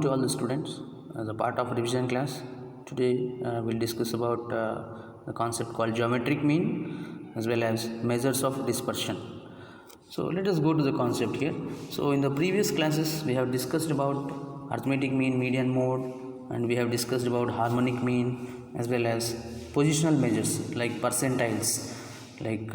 To all the students as a part of revision class. Today we'll discuss about the concept called geometric mean as well as measures of dispersion. So let us go to the concept here. So in the previous classes we have discussed about arithmetic mean, median mode, and we have discussed about harmonic mean as well as positional measures like percentiles, like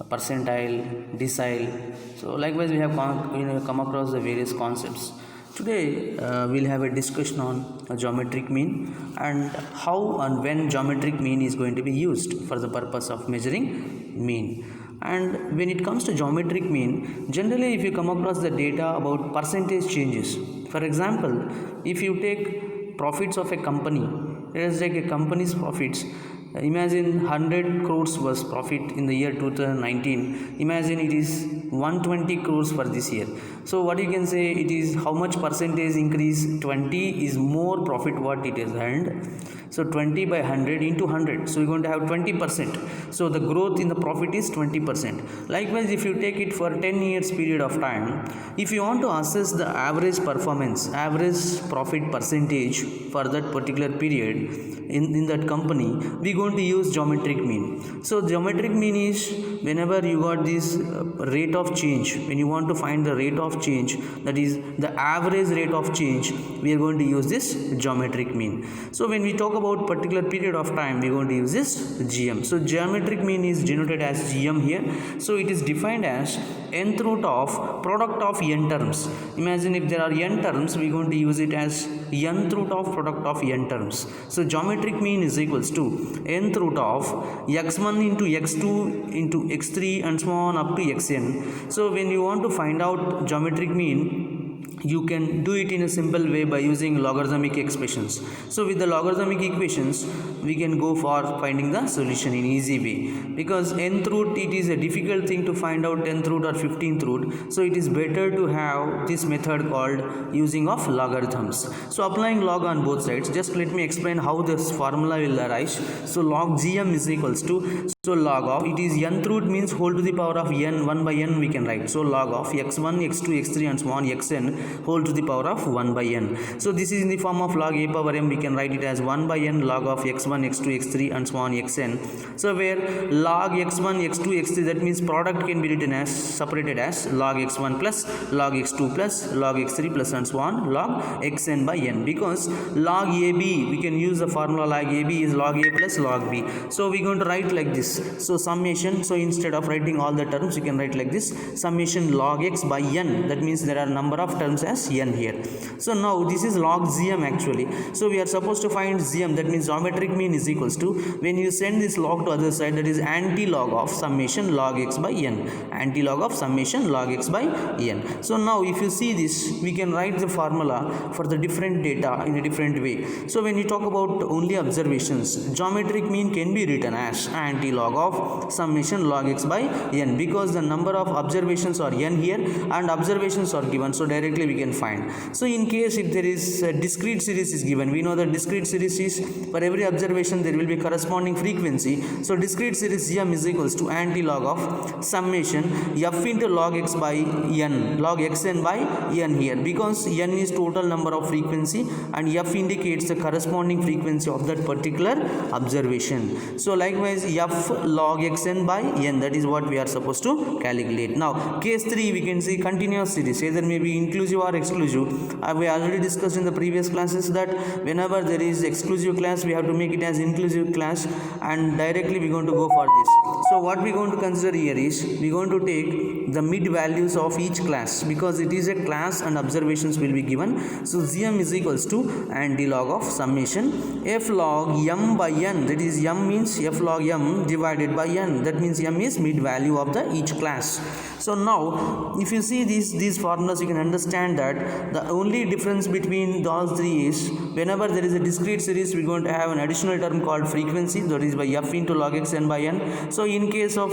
percentile, decile. So likewise we have come across the various concepts. Today we'll have a discussion on a geometric mean and how and when geometric mean is going to be used for the purpose of measuring mean. And when it comes to geometric mean, generally if you come across the data about percentage changes, for example, if you take profits of a company, let us take a company's profits. Imagine 100 crores was profit in the year 2019. Imagine it is 120 crores for this year. So what you can say, it is how much percentage increase? 20 is more profit what it has earned. So 20 by 100 into 100. So you're going to have 20%. So the growth in the profit is 20%. Likewise, if you take it for 10 years period of time, if you want to assess the average performance, average profit percentage for that particular period in that company, we're going to use geometric mean. So geometric mean is whenever you got this rate of change, when you want to find the rate of change, that is the average rate of change, we are going to use this geometric mean. So when we talk about particular period of time, we are going to use this GM. So geometric mean is denoted as GM here. So it is defined as nth root of product of n terms. Imagine if there are n terms, we are going to use it as nth root of product of n terms. So geometric mean is equals to nth root of x1 into x2 into x3 and so on up to xn. So when you want to find out geometric mean, you can do it in a simple way by using logarithmic expressions. So with the logarithmic equations, we can go for finding the solution in easy way, because nth root, it is a difficult thing to find out 10th root or 15th root. So it is better to have this method called using of logarithms. So applying log on both sides, just let me explain how this formula will arise. So log GM is equals to, so log of, it is nth root means whole to the power of n, 1 by n we can write. So log of x1, x2, x3 and so on xn whole to the power of 1 by n. So this is in the form of log a power m, we can write it as 1 by n log of x1, x2, x3 and so on xn. So where log x1, x2, x3, that means product can be written as, separated as log x1 plus log x2 plus log x3 plus and so on log xn by n, because log ab, we can use the formula log ab is log a plus log b. So we're going to write like this. So summation, so instead of writing all the terms, you can write like this, summation log x by n, that means there are number of terms as n here. So now this is log GM actually. So we are supposed to find GM, that means geometric mean is equals to, when you send this log to other side, that is anti-log of summation log x by n, anti-log of summation log x by n. So now if you see this, we can write the formula for the different data in a different way. So when you talk about only observations, geometric mean can be written as anti-log of summation log x by n, because the number of observations are n here and observations are given, so directly we can find. So in case if there is a discrete series is given, we know that discrete series is for every observation there will be corresponding frequency. So discrete series GM is equals to anti-log of summation f into log x by n, log xn by n here, because n is total number of frequency and f indicates the corresponding frequency of that particular observation. So likewise f log xn by n, that is what we are supposed to calculate. Now case 3, we can see continuous series, either may be inclusive or exclusive. We already discussed in the previous classes that whenever there is exclusive class, we have to make it as inclusive class, and directly we are going to go for this. So what we are going to consider here is, we are going to take the mid values of each class, because it is a class and observations will be given. So GM is equals to anti-log of summation f log m by n, that is m means f log m divided by n, that means m is mid value of the each class. So now if you see these formulas, you can understand that the only difference between those three is, whenever there is a discrete series, we are going to have an additional term called frequency, that is by f into log x n by n. So in case of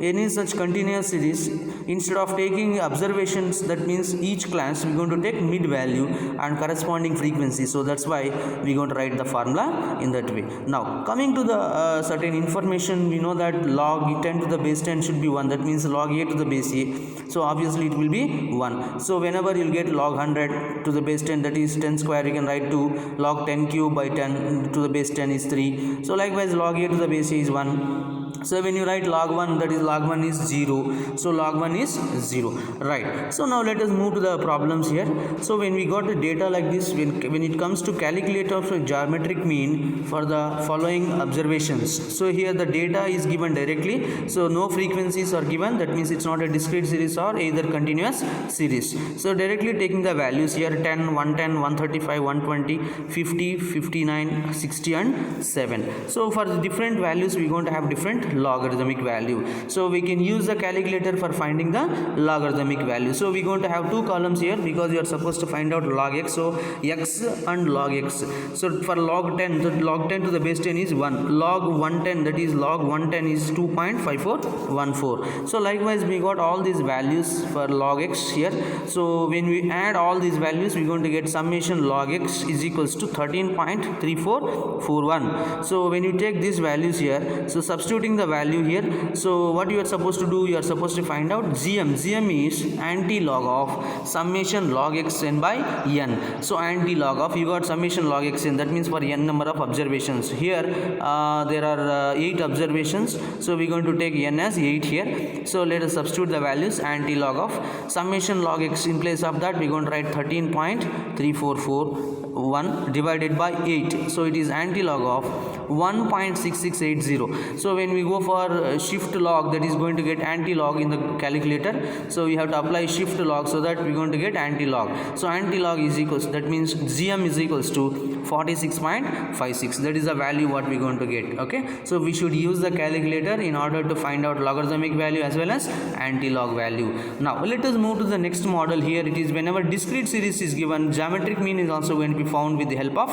any such continuous series, instead of taking observations, that means each class we're going to take mid value and corresponding frequency. So that's why we're going to write the formula in that way. Now coming to the certain information, we know that log 10 to the base 10 should be 1, that means log a to the base a, so obviously it will be 1. So whenever you'll get log 100 to the base 10, that is 10 square, you can write 2. Log 10 cube by 10 to the base 10 is 3. So likewise log a to the base a is 1. So when you write log 1, that is log 1 is 0. So log 1 is 0, right? So now let us move to the problems here. So when we got the data like this, when it comes to calculate of geometric mean for the following observations, so here the data is given directly, so no frequencies are given, that means it's not a discrete series or either continuous series. So directly taking the values here, 10, 110, 135, 120, 50, 59, 60 and 7. So for the different values we're going to have different logarithmic value. So we can use the calculator for finding the logarithmic value. So we're going to have two columns here because you are supposed to find out log x. So x and log x. So for log 10, the log 10 to the base 10 is 1. Log 110, that is log 110 is 2.5414. So likewise we got all these values for log x here. So when we add all these values, we're going to get summation log x is equals to 13.3441. So when you take these values here, so substituting the value here, so what you are supposed to do, you are supposed to find out GM. GM is anti-log of summation log xn by n. So anti-log of, you got summation log xn, that means for n number of observations. Here there are 8 observations, so we're going to take n as 8 here. So let us substitute the values. Anti-log of summation log x, in place of that we're going to write 13.3441 divided by 8. So it is anti-log of 1.6680. So when we go for shift log, that is going to get anti-log in the calculator. So we have to apply shift log, so that we're going to get anti-log. So anti-log is equals, that means GM is equals to 46.56. That is the value what we're going to get. Okay, so we should use the calculator in order to find out logarithmic value as well as anti-log value. Now let us move to the next model. Here it is, whenever discrete series is given, geometric mean is also going to be found with the help of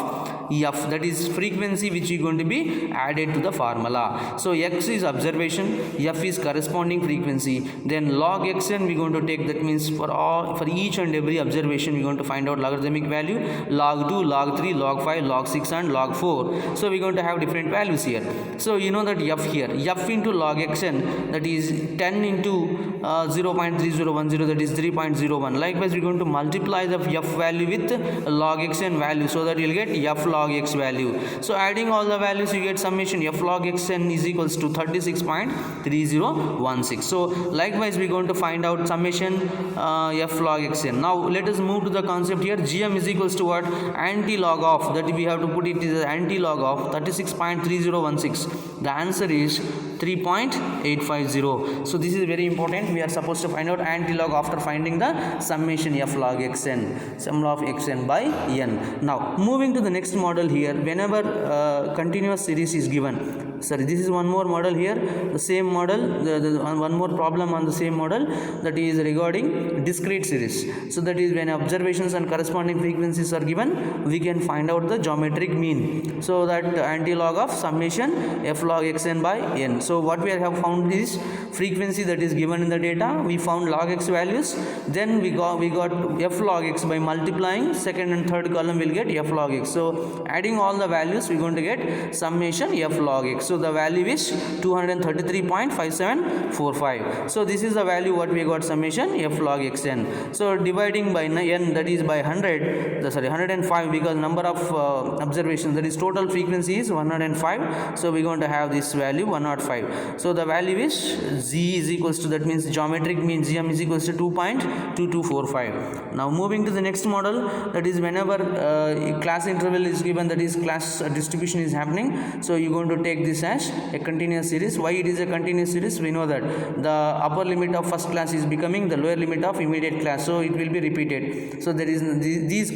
f, that is frequency which is going to be added to the formula. So x is observation, f is corresponding frequency, then log xn we're going to take, that means for each and every observation we're going to find out logarithmic value, log 2, log 3, log 5, log 6 and log 4. So we're going to have different values here. So you know that f here, f into log xn, that is 10 into 0.3010, that is 3.01. Likewise we're going to multiply the f value with log xn value, so that you'll get f log x value. So adding all the values, you get summation f log xn is equals to 36.3016. So likewise we're going to find out summation f log xn. Now let us move to the concept here. GM is equals to what? Anti-log of, that we have to put it as anti-log of 36.3016. The answer is 3.850. So this is very important. We are supposed to find out anti-log after finding the summation f log xn, sum of xn by n. Now moving to the next model here, whenever continuous series is given, sorry, this is one more model here, the same model, one more problem on the same model, that is regarding discrete series. So that is when observations and corresponding frequencies are given, we can find out the geometric mean. So that anti-log of summation f log xn by n. So what we have found is frequency that is given in the data, we found log x values, then we got f log x by multiplying second and third column will get f log x. So adding all the values, we're going to get summation f log x. So the value is 233.5745. So this is the value what we got, summation f log xn. So dividing by n, that is by 105, because number of observations, that is total frequency is 105. So we're going to have this value 105. So the value is z is equals to, that means geometric mean gm is equals to 2.2245. Now moving to the next model, that is whenever class interval is given, that is class distribution is happening, so you're going to take this as a continuous series. Why it is a continuous series? We know that the upper limit of first class is becoming the lower limit of immediate class, so it will be repeated. So there is this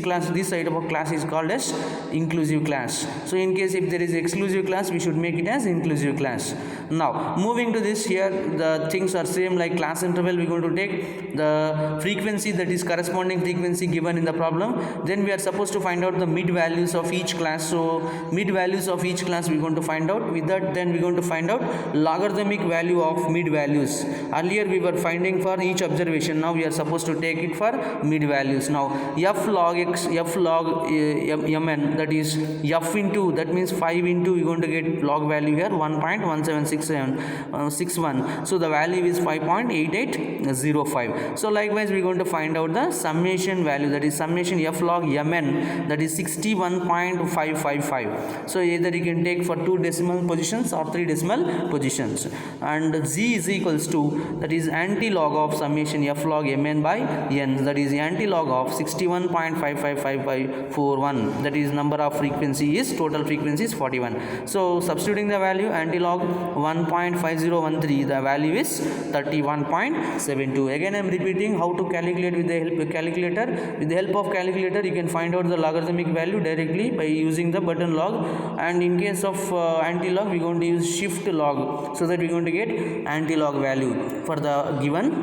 side of a class is called as inclusive class. So in case if there is exclusive class, we should make it as inclusive class. Now moving to this, here the things are same like class interval. We're going to take the frequency, that is corresponding frequency given in the problem, then we are supposed to find out the mid values of each class. So mid values of each class we're going to find out with with that, then we're going to find out logarithmic value of mid values. Earlier we were finding for each observation, now we are supposed to take it for mid values. Now f log x, f log mn, that is f into, that means 5 into, you're going to get log value here 1.1761. So the value is 5.8805. So likewise we're going to find out the summation value, that is summation f log mn, that is 61.555. So either you can take for 2 decimal positions or 3 decimal positions, and z is equals to, that is anti-log of summation f log mn by n, that is anti-log of 61.55541, that is number of frequency is, total frequency is 41. So substituting the value, anti-log 1.5013, the value is 31.72. Again I am repeating how to calculate with the help of calculator. With the help of calculator you can find out the logarithmic value directly by using the button log, and in case of anti-log we are going to use shift log, so that we are going to get anti-log value for the given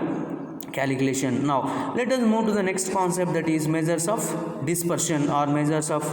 calculation. Now let us move to the next concept, that is measures of dispersion or measures of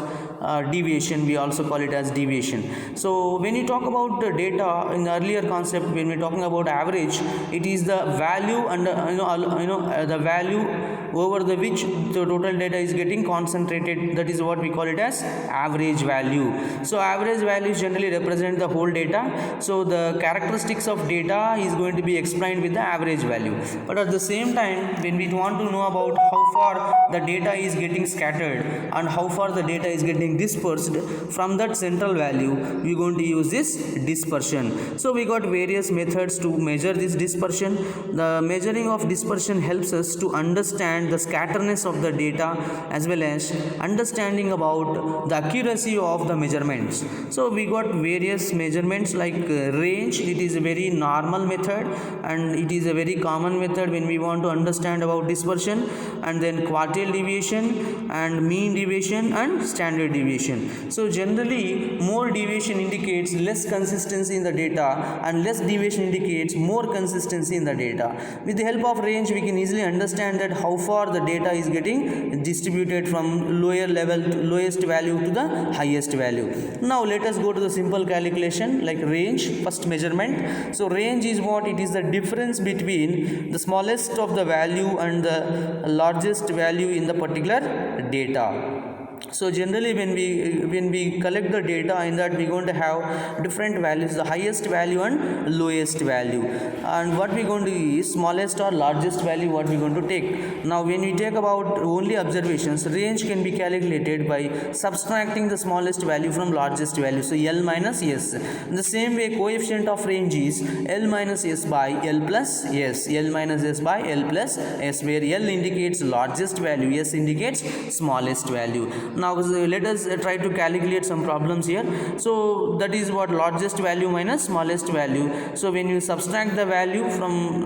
deviation. We also call it as deviation. So when you talk about the data in the earlier concept, when we are talking about average, it is the value and the value over the which the total data is getting concentrated, that is what we call it as average value. So average values generally represent the whole data, so the characteristics of data is going to be explained with the average value. But at the same time, when we want to know about how far the data is getting scattered and how far the data is getting dispersed, from that central value we are going to use this dispersion. So we got various methods to measure this dispersion. The measuring of dispersion helps us to understand the scatterness of the data as well as understanding about the accuracy of the measurements. So we got various measurements like range. It is a very normal method and it is a very common method when we want to understand about dispersion, and then quartile deviation and mean deviation and standard deviation. So generally more deviation indicates less consistency in the data and less deviation indicates more consistency in the data. With the help of range we can easily understand that how far the data is getting distributed from lower level to lowest value to the highest value. Now let us go to the simple calculation like range, first measurement. So range is what? It is the difference between the smallest of the value and the largest value in the particular data. So generally when we collect the data, in that we are going to have different values, the highest value and lowest value, and what we are going to do is smallest or largest value what we are going to take. Now when we take about only observations, range can be calculated by subtracting the smallest value from largest value, so L minus S. In the same way coefficient of range is L minus S by L plus S, L minus S by L plus S, where L indicates largest value, S indicates smallest value. Now let us try to calculate some problems here. So that is what largest value minus smallest value. So when you subtract the value from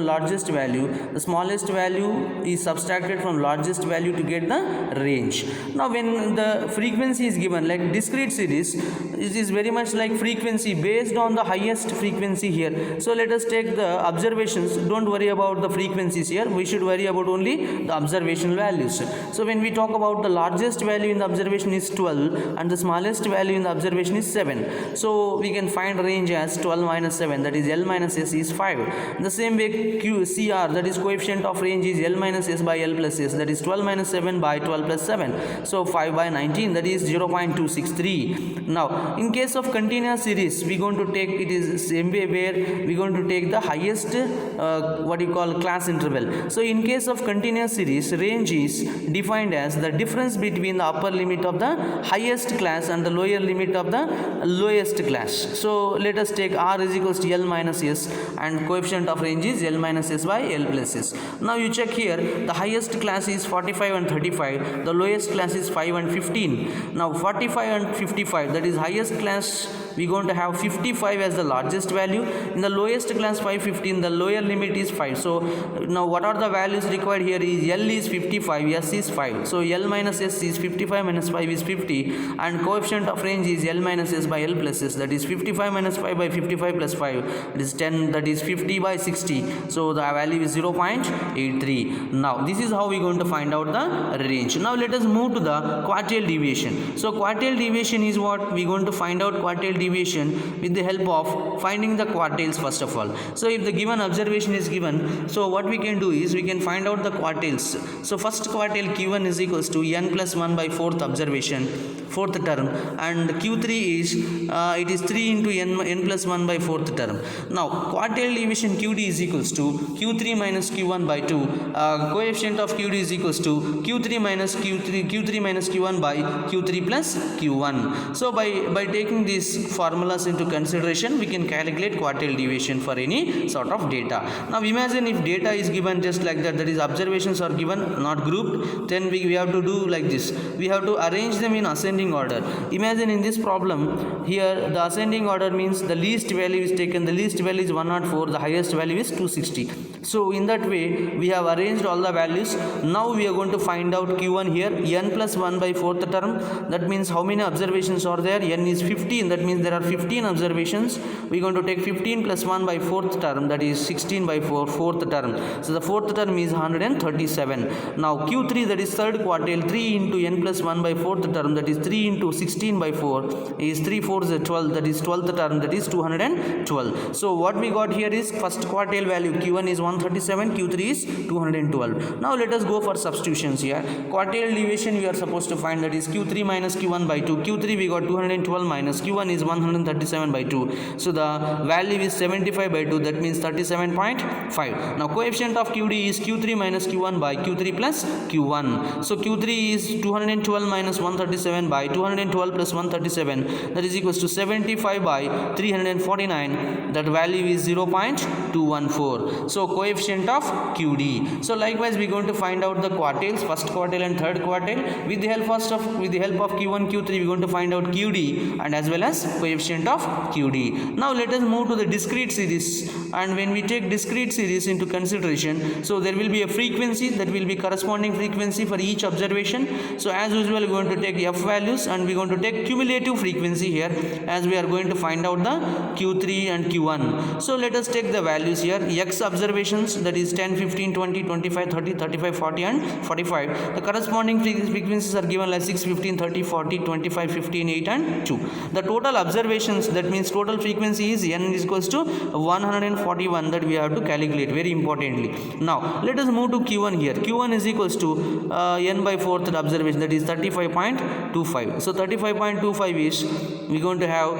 largest value, the smallest value is subtracted from largest value to get the range. Now when the frequency is given like discrete series, it is very much like frequency based on the highest frequency here. So let us take the observations. Don't worry about the frequencies here, we should worry about only the observational values. So when we talk about the largest value in the observation is 12 and the smallest value in the observation is 7. So we can find range as 12 minus 7, that is L minus S is 5. In the same way CR, that is coefficient of range, is L minus S by L plus S, that is 12 minus 7 by 12 plus 7. So 5 by 19, that is 0.263. Now in case of continuous series we are going to take, it is same way where we are going to take the highest what you call class interval. So in case of continuous series, range is defined as the difference between the upper limit of the highest class and the lower limit of the lowest class. So let us take R is equals to L minus S and coefficient of range is L minus S by L plus S. Now you check here, the highest class is 45 and 35, the lowest class is 5 and 15. Now 45 and 55, that is highest class we are going to have 55 as the largest value, in the lowest class 515, the lower limit is 5. So now what are the values required here is L is 55, S is 5. So L minus S is 55 minus 5 is 50 and coefficient of range is L minus S by L plus S, that is 55 minus 5 by 55 plus 5, it is 10, that is 50 by 60. So the value is 0.83. Now this is how we are going to find out the range. Now let us move to the quartile deviation. So quartile deviation is what we are going to find out. Quartile deviation deviation with the help of finding the quartiles first of all. So if the given observation is given, so what we can do is we can find out the quartiles. So first quartile q1 is equals to n plus 1 by fourth observation, fourth term, and q3 is it is 3 into n plus 1 by fourth term. Now quartile deviation qd is equals to q3 minus q1 by 2. Coefficient of qd is equals to q3 minus q1 by q3 plus q1. So by taking these formulas into consideration, we can calculate quartile deviation for any sort of data. Now imagine if data is given just like that, that is observations are given not grouped, then we have to do like this. We have to arrange them in ascending order. Imagine in this problem here the ascending order means the least value is taken, the least value is 104, the highest value is 260. So in that way we have arranged all the values. Now we are going to find out q1 here, n plus 1 by fourth term. That means how many observations are there? N is 15, that means there are 15 observations. We are going to take 15 plus 1 by fourth term, that is 16 by 4 fourth term. So the fourth term is 137. Now q3, that is third quartile, 3 into n plus 1 by fourth term, that is 3 into 16 by 4 is 3 4s 12, that is 12th term, that is 212. So what we got here is first quartile value q1 is 137, q3 is 212. Now let us go for substitutions here. Quartile deviation we are supposed to find, that is q3 minus q1 by 2. q3 we got 212 minus q1 is 137 by 2. So the value is 75 by 2, that means 37.5. Now coefficient of qd is q3 minus q1 by q3 plus q1. So q3 is 212 minus 137 by 212 plus 137, that is equals to 75 by 349. That value is 0.214. So coefficient of qd. So likewise we are going to find out the quartiles, first quartile and third quartile. With the help of q1 q3 we are going to find out qd and as well as coefficient of qd. Now let us move to the discrete series, and when we take discrete series into consideration, so there will be a frequency, that will be corresponding frequency for each observation. So as usual we are going to take f values and we are going to take cumulative frequency here, as we are going to find out the q3 and q1. So let us take the values here. X observations, that is 10 15 20 25 30 35 40 and 45. The corresponding frequencies are given like 6 15 30 40 25 15 8 and 2. The total observations, that means total frequency is n is equals to 141, that we have to calculate very importantly. Now let us move to q1 here. q1 is equals to n by fourth observation, that is 35.25. So 35.25 is we are going to have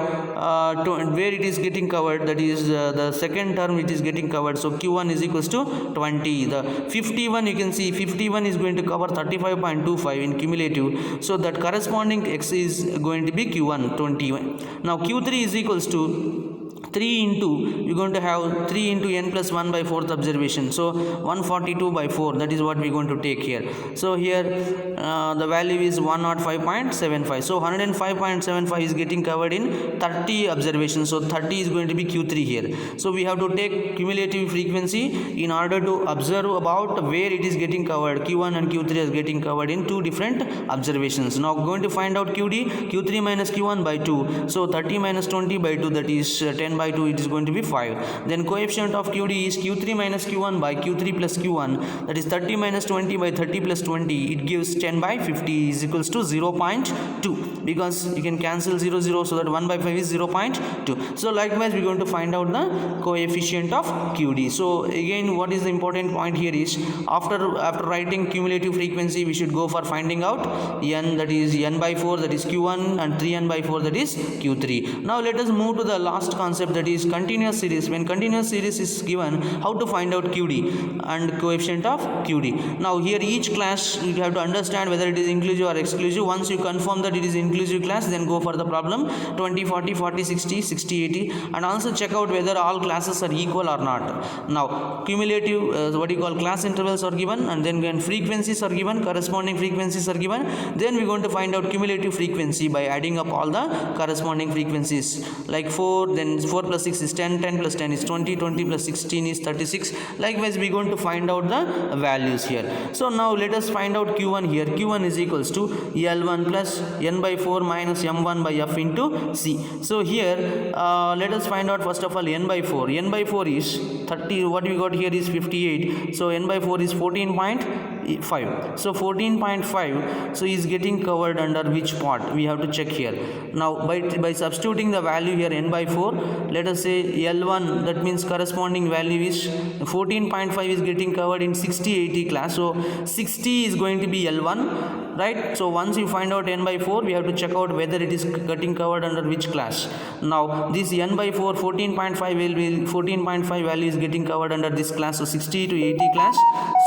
where it is getting covered, that is the second term it is getting covered. So q1 is equals to 20. The 51, you can see 51 is going to cover 35.25 in cumulative. So that corresponding x is going to be q1 21. Now q3 is equals to 3 into, you're going to have 3 into n plus 1 by fourth observation. So 142 by 4, that is what we're going to take here. So here the value is 105.75. So 105.75 is getting covered in 30 observations. So 30 is going to be q3 here. So we have to take cumulative frequency in order to observe about where it is getting covered. q1 and q3 is getting covered in two different observations. Now going to find out qd, q3 minus q1 by 2. So 30 minus 20 by 2, that is 10 by 2, it is going to be 5. Then coefficient of qd is q3 minus q1 by q3 plus q1, that is 30 minus 20 by 30 plus 20, it gives 10 by 50 is equals to 0.2, because you can cancel 0 0, so that 1 by 5 is 0.2. So likewise we are going to find out the coefficient of qd. So again what is the important point here is after writing cumulative frequency, we should go for finding out n, that is n by 4, that is q1, and 3n by 4, that is q3. Now let us move to the last concept, that is continuous series. When continuous series is given, how to find out qd and coefficient of qd. Now here each class you have to understand whether it is inclusive or exclusive. Once you confirm that it is inclusive class, then go for the problem 20 40 40 60 60 80, and also check out whether all classes are equal or not. Now cumulative what you call class intervals are given, and then when frequencies are given, corresponding frequencies are given, then we are going to find out cumulative frequency by adding up all the corresponding frequencies. Like 4, then 4 plus 6 is 10, 10 plus 10 is 20, 20 plus 16 is 36. Likewise we are going to find out the values here. So now let us find out q1 here. q1 is equals to l1 plus n by 4 minus m1 by f into c. So here let us find out first of all n by 4. N by 4 is 30, what we got here is 58. So n by 4 is 14.5. 14.5. So 14.5, so is getting covered under which part? We have to check here. Now by substituting the value here n by 4, let us say L1, that means corresponding value is 14.5 is getting covered in 60/80 class. So 60 is going to be L1, right? So once you find out n by 4, we have to check out whether it is getting covered under which class. Now this n by 4, 14.5 will be 14.5 value is getting covered under this class, so 60 to 80 class.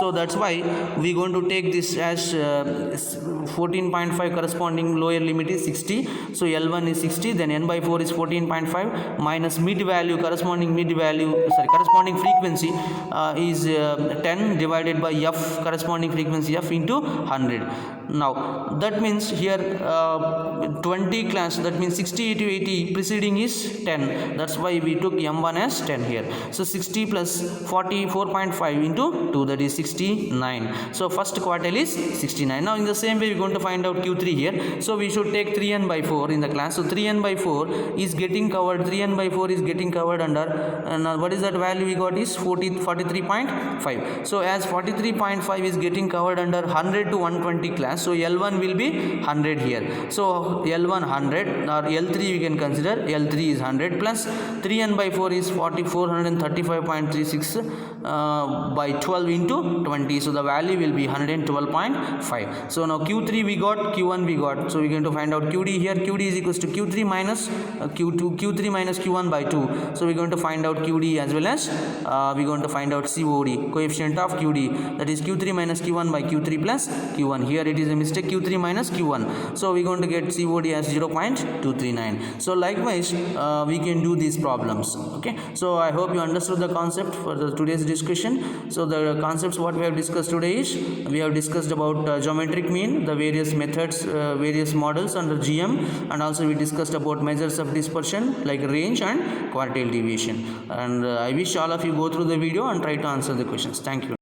So that's why we going to take this as 14.5 corresponding lower limit is 60. So L1 is 60, then n by 4 is 14.5 minus mid value, corresponding frequency is 10 divided by f, corresponding frequency f into 100. Now that means here 20 class, that means 60 to 80 preceding is 10, that's why we took m1 as 10 here. So 60 plus 44.5 into 2, that is 69. So first quartile is 69. Now in the same way we are going to find out Q3 here. So we should take 3n by 4 in the class. So 3n by 4 is getting covered, 3n by 4 is getting covered under, what is that value we got is 43.5. So as 43.5 is getting covered under 100 to 120 class, so L1 will be 100 here. So L1 100 or L3 we can consider, L3 is 100 plus 3n by 4 is 435.36 by 12 into 20. So the value will be 112.5. So now Q3 we got, Q1 we got. So we're going to find out QD here. QD is equals to Q3 minus Q3 minus Q1 by 2. So we're going to find out QD as well as we're going to find out COD, coefficient of QD, that is Q3 minus Q1 by Q3 plus Q1. Here it is a mistake, Q3 minus Q1. So we're going to get COD as 0.239. So likewise we can do these problems. Okay, so I hope you understood the concept for today's discussion. So the concepts what we have discussed today is, we have discussed about geometric mean, the various methods, various models under GM, and also we discussed about measures of dispersion like range and quartile deviation. And I wish all of you go through the video and try to answer the questions. Thank you.